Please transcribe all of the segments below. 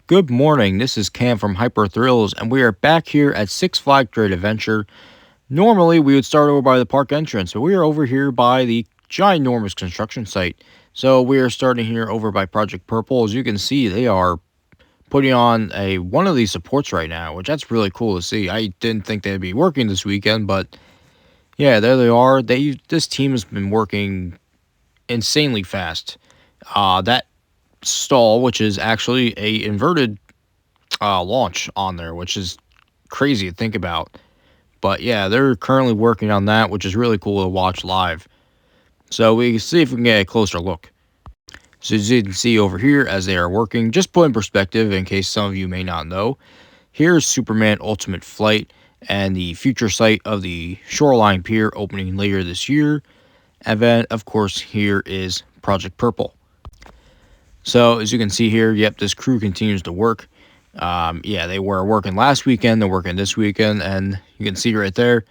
Good morning. This is Cam from Hyper Thrills, and we are back here at Six Flags Great Adventure. Normally, we would start over by the park entrance, but we are over here by the ginormous construction site. So we are starting here over by Project Purple. As you can see, they are putting on a one of these supports right now, which that's really cool to see. I didn't think they'd be working this weekend, but yeah, there they are. This team has been working insanely fast. That stall, which is actually a inverted launch on there, which is crazy to think about. But yeah, they're currently working on that, which is really cool to watch live. So we can see if we can get a closer look. So as you can see over here, as they are working, just put in perspective in case some of you may not know, here's Superman Ultimate Flight and the future site of the Shoreline Pier opening later this year. And then, of course, here is Project Purple. So as you can see here, yep, this crew continues to work. Yeah, they were working last weekend, they're working this weekend, and you can see right there,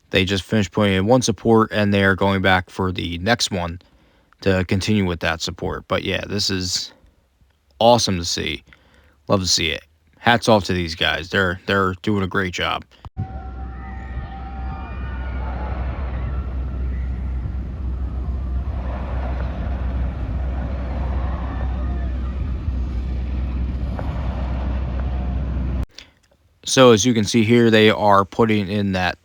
they just finished putting in one support, and they are going back for the next one to continue with that support. But yeah, this is awesome to see. Love to see it. Hats off to these guys. They're doing a great job. So as you can see here, they are putting in that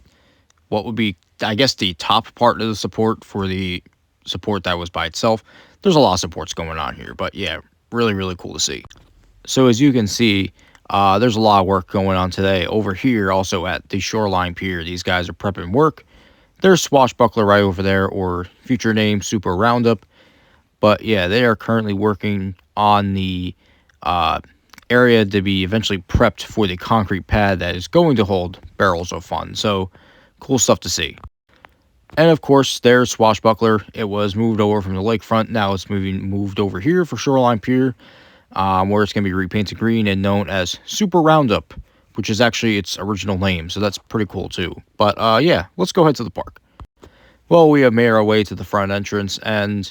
what would be, I guess, the top part of the support for the support that was by itself. There's a lot of supports going on here, but yeah, really, really cool to see. So as you can see, there's a lot of work going on today. Over here, also at the Shoreline Pier, these guys are prepping work. There's Swashbuckler right over there, or future name Super Roundup. But yeah, they are currently working on the area to be eventually prepped for the concrete pad that is going to hold barrels of fun. So cool stuff to see. And of course, there's Swashbuckler. It was moved over from the lakefront. Now it's moved over here for Shoreline Pier, where it's going to be repainted green and known as Super Roundup, which is actually its original name. So that's pretty cool too. But yeah, let's go ahead to the park. Well, we have made our way to the front entrance, and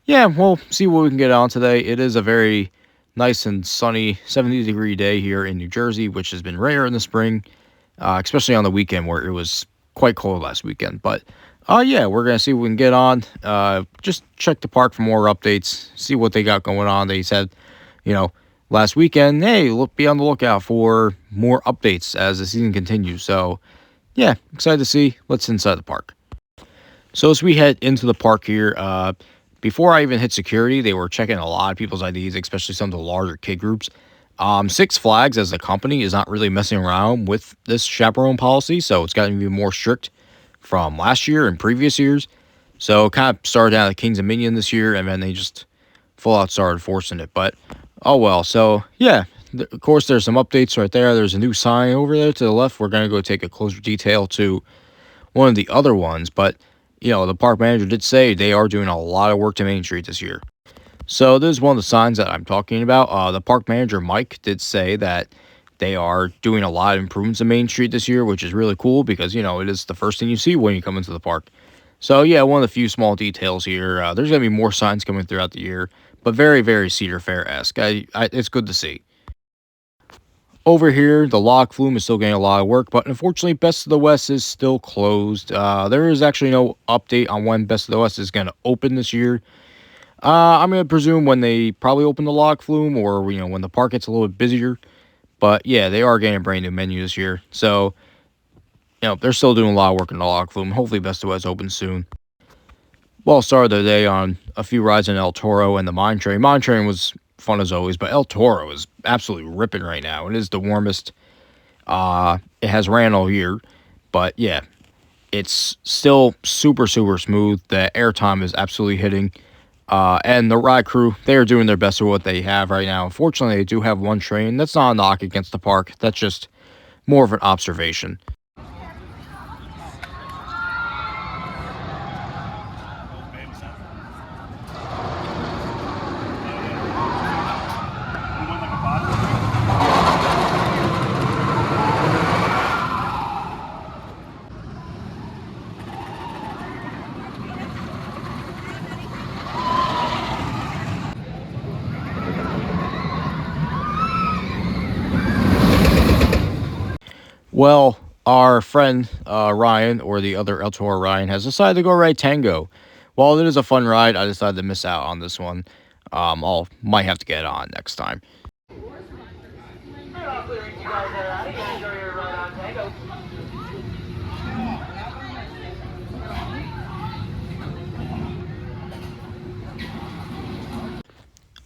yeah, we'll see what we can get on today. It is a very nice and sunny 70-degree day here in New Jersey, which has been rare in the spring, especially on the weekend where it was quite cold last weekend. But yeah, we're going to see what we can get on. Just check the park for more updates, see what they got going on. They said, last weekend, hey, be on the lookout for more updates as the season continues. So yeah, excited to see. Let's inside the park. So as we head into the park here, before I even hit security, they were checking a lot of people's IDs, especially some of the larger kid groups. Six Flags as a company is not really messing around with this chaperone policy, so it's gotten even more strict from last year and previous years. So it kind of started out at Kings and Minion this year, and then they just full out started forcing it. But oh well. So yeah, of course there's some updates right there. There's a new sign over there to the left. We're gonna go take a closer detail to one of the other ones, but the park manager did say they are doing a lot of work to Main Street this year. So this is one of the signs that I'm talking about. The park manager, Mike, did say that they are doing a lot of improvements to Main Street this year, which is really cool because, it is the first thing you see when you come into the park. So yeah, one of the few small details here. There's going to be more signs coming throughout the year, but very, very Cedar Fair-esque. It's good to see. Over here, the log flume is still getting a lot of work, but unfortunately, Best of the West is still closed. There is actually no update on when Best of the West is going to open this year. I'm going to presume when they probably open the log flume or, when the park gets a little bit busier. But yeah, they are getting a brand new menu this year. So, they're still doing a lot of work in the log flume. Hopefully, Best of the West opens soon. Well, started the day on a few rides in El Toro and the Mine Train. Mine Train was fun as always, but El Toro is absolutely ripping right now. It is the warmest it has ran all year, but yeah, it's still super, super smooth. The airtime is absolutely hitting, and the ride crew, they are doing their best with what they have right now. Unfortunately, they do have one train. That's not a knock against the park. That's just more of an observation. Well, our friend Ryan, or the other El Toro Ryan, has decided to go ride Tango. While it is a fun ride, I decided to miss out on this one. I'll might have to get it on next time.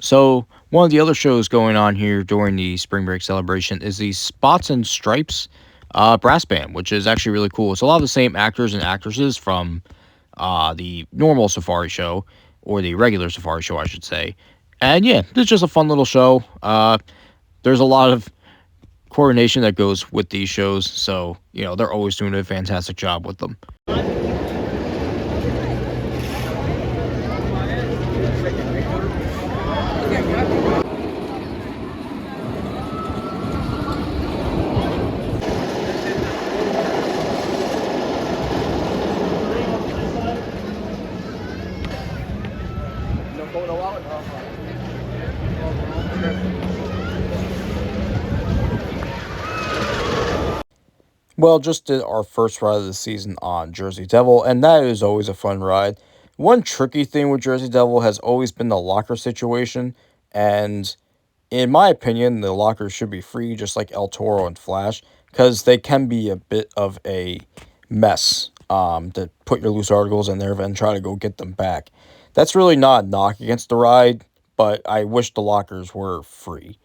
So one of the other shows going on here during the spring break celebration is the Spots and Stripes brass band, which is actually really cool. It's a lot of the same actors and actresses from the normal safari show, or the regular safari show, I should say. And yeah, it's just a fun little show. There's a lot of coordination that goes with these shows, so they're always doing a fantastic job with them. Well, just did our first ride of the season on Jersey Devil, and that is always a fun ride. One tricky thing with Jersey Devil has always been the locker situation, and in my opinion, the lockers should be free, just like El Toro and Flash, because they can be a bit of a mess to put your loose articles in there and then try to go get them back. That's really not a knock against the ride, but I wish the lockers were free.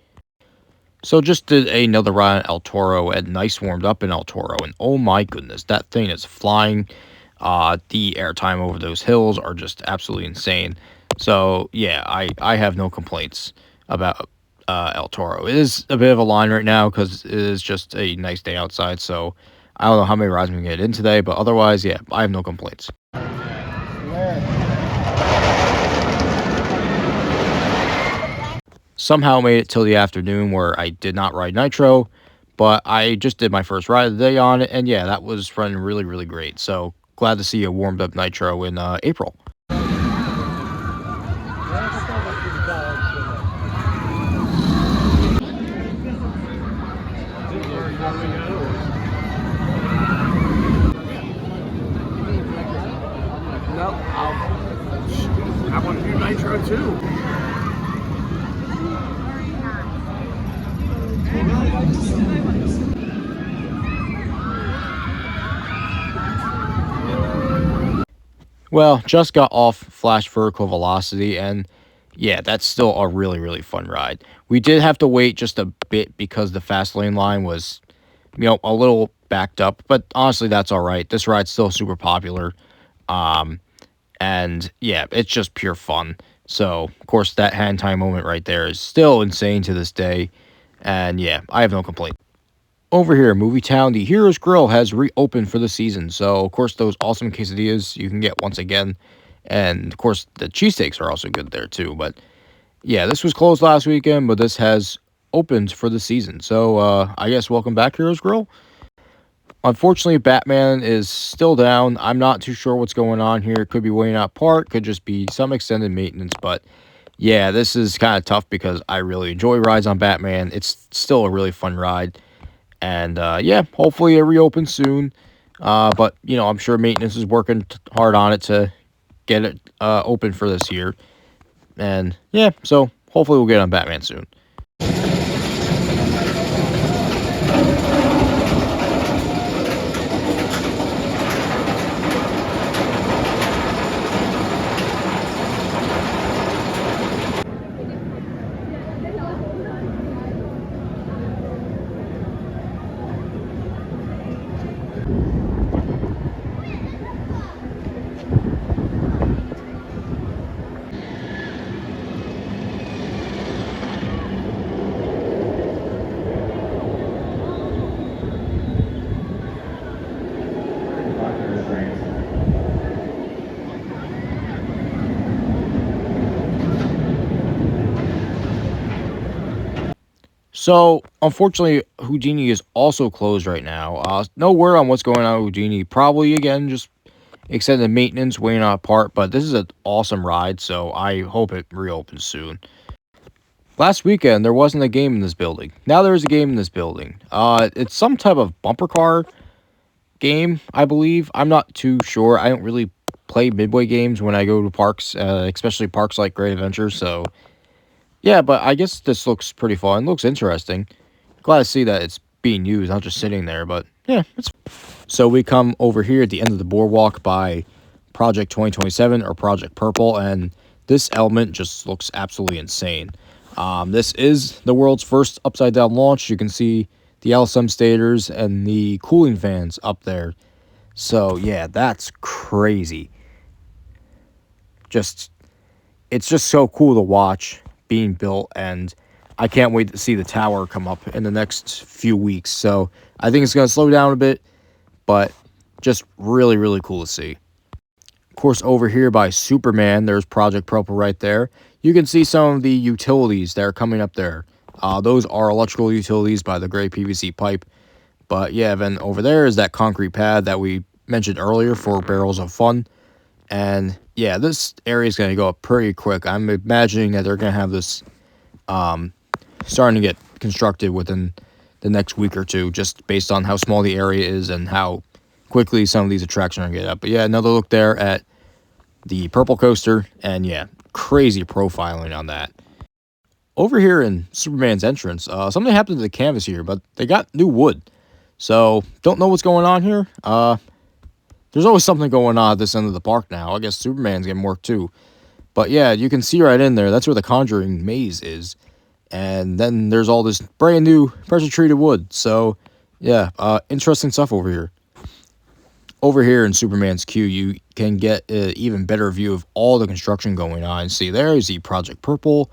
So just did another ride on El Toro, and nice warmed up in El Toro, and oh my goodness, that thing is flying. The airtime over those hills are just absolutely insane. So yeah, I have no complaints about El Toro. It is a bit of a line right now because it is just a nice day outside. So I don't know how many rides we can get in today, but otherwise, yeah, I have no complaints. Somehow made it till the afternoon where I did not ride Nitro, but I just did my first ride of the day on it, and yeah, that was running really, really great. So glad to see a warmed up Nitro in April. No, I want to do Nitro too. Well, just got off Flash Vertical Velocity, and yeah, that's still a really, really fun ride. We did have to wait just a bit because the fast lane line was, a little backed up, but honestly, that's all right. This ride's still super popular. Um, and yeah, it's just pure fun. So, of course, that hand time moment right there is still insane to this day. And yeah, I have no complaint. Over here, Movie Town, the Heroes Grill has reopened for the season. So, of course, those awesome quesadillas you can get once again. And, of course, the cheesesteaks are also good there, too. But, yeah, this was closed last weekend, but this has opened for the season. So, I guess welcome back, Heroes Grill. Unfortunately, Batman is still down. I'm not too sure what's going on here. Could be weighing out part, could just be some extended maintenance. But, yeah, this is kind of tough because I really enjoy rides on Batman. It's still a really fun ride. And yeah, hopefully it reopens soon. But I'm sure maintenance is working hard on it to get it open for this year. And yeah, so hopefully we'll get on Batman soon. So, unfortunately, Houdini is also closed right now. No word on what's going on with Houdini. Probably, again, just extended maintenance, waiting on a part. But this is an awesome ride, so I hope it reopens soon. Last weekend, there wasn't a game in this building. Now there is a game in this building. It's some type of bumper car game, I believe. I'm not too sure. I don't really play Midway games when I go to parks, especially parks like Great Adventure. So, yeah, but I guess this looks pretty fun. Looks interesting. Glad to see that it's being used, not just sitting there. But, yeah, it's... So we come over here at the end of the boardwalk by Project 2027 or Project Purple, and this element just looks absolutely insane. This is the world's first upside-down launch. You can see the LSM stators and the cooling fans up there. So, yeah, that's crazy. It's just so cool to watch being built, and I can't wait to see the tower come up in the next few weeks. So, I think it's going to slow down a bit, but just really, really cool to see. Of course, over here by Superman, there's Project Purple right there. You can see some of the utilities that are coming up there. Those are electrical utilities by the gray PVC pipe. But yeah, then over there is that concrete pad that we mentioned earlier for Barrels of Fun. And yeah, this area is going to go up pretty quick. I'm imagining that they're going to have this starting to get constructed within the next week or two, just based on how small the area is and how quickly some of these attractions are going to get up. But yeah, another look there at the Purple Coaster. And yeah, crazy profiling on that. Over here in Superman's entrance, something happened to the canvas here, but they got new wood. So, don't know what's going on here. There's always something going on at this end of the park now. I guess Superman's getting work too. But yeah, you can see right in there, that's where the Conjuring maze is. And then there's all this brand new pressure-treated wood. So, yeah, interesting stuff over here. Over here in Superman's queue, you can get an even better view of all the construction going on. See, there's the Project Purple,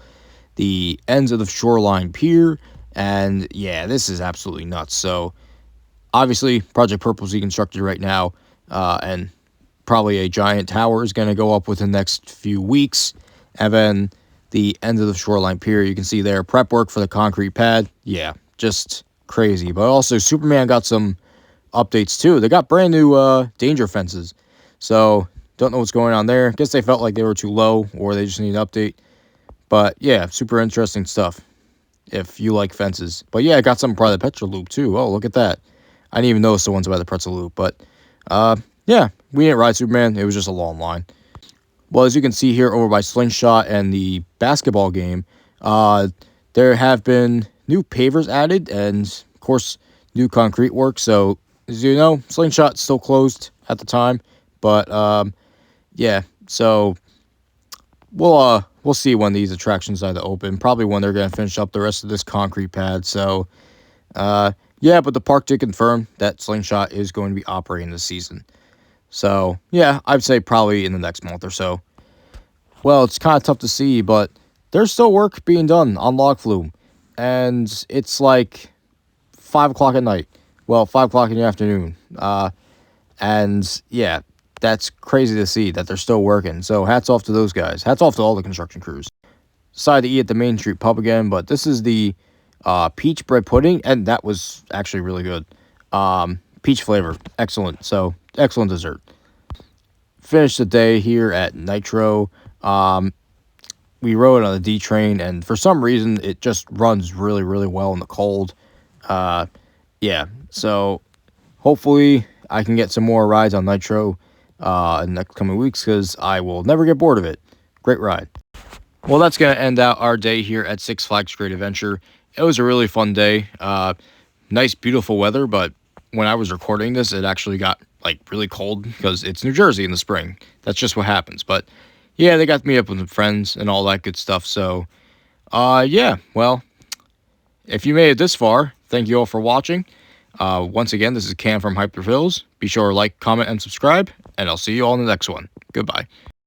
the ends of the Shoreline Pier, and yeah, this is absolutely nuts. So, obviously, Project Purple is being constructed right now, and probably a giant tower is going to go up within the next few weeks. And then the end of the Shoreline Pier, you can see there, prep work for the concrete pad. Yeah, just crazy. But also, Superman got some updates too. They got brand new danger fences. So, don't know what's going on there. Guess they felt like they were too low, or they just need an update. But yeah, super interesting stuff if you like fences. But yeah, I got some by the Pretzel Loop too. Oh, look at that. I didn't even notice the ones by the Pretzel Loop. But yeah, we didn't ride Superman. It was just a long line. Well, as you can see here over by Slingshot and the basketball game, there have been new pavers added and, of course, new concrete work. So, as you know, Slingshot's still closed at the time. But yeah, so we'll see when these attractions decide to open. Probably when they're going to finish up the rest of this concrete pad. So, yeah, but the park did confirm that Slingshot is going to be operating this season. So, yeah, I'd say probably in the next month or so. Well, it's kind of tough to see, but there's still work being done on Log Flume. And it's like 5 o'clock at night. Well, 5 o'clock in the afternoon. And, yeah, that's crazy to see that they're still working. So, hats off to those guys. Hats off to all the construction crews. Decided to eat at the Main Street Pub again, but this is the peach bread pudding, and that was actually really good. Peach flavor, excellent. So, excellent dessert. Finished the day here at Nitro. We rode on the D train, and for some reason, it just runs really, really well in the cold. Yeah, so hopefully I can get some more rides on Nitro in the next coming weeks, because I will never get bored of it. Great ride. Well, that's going to end out our day here at Six Flags Great Adventure. It was a really fun day. Nice, beautiful weather, but when I was recording this, it actually got like really cold because it's New Jersey in the spring. That's just what happens. But yeah, they got me up with friends and all that good stuff. So yeah, well, if you made it this far, thank you all for watching. Once again, this is Cam from Hyper Fills. Be sure to like, comment, and subscribe, and I'll see you all in the next one. Goodbye.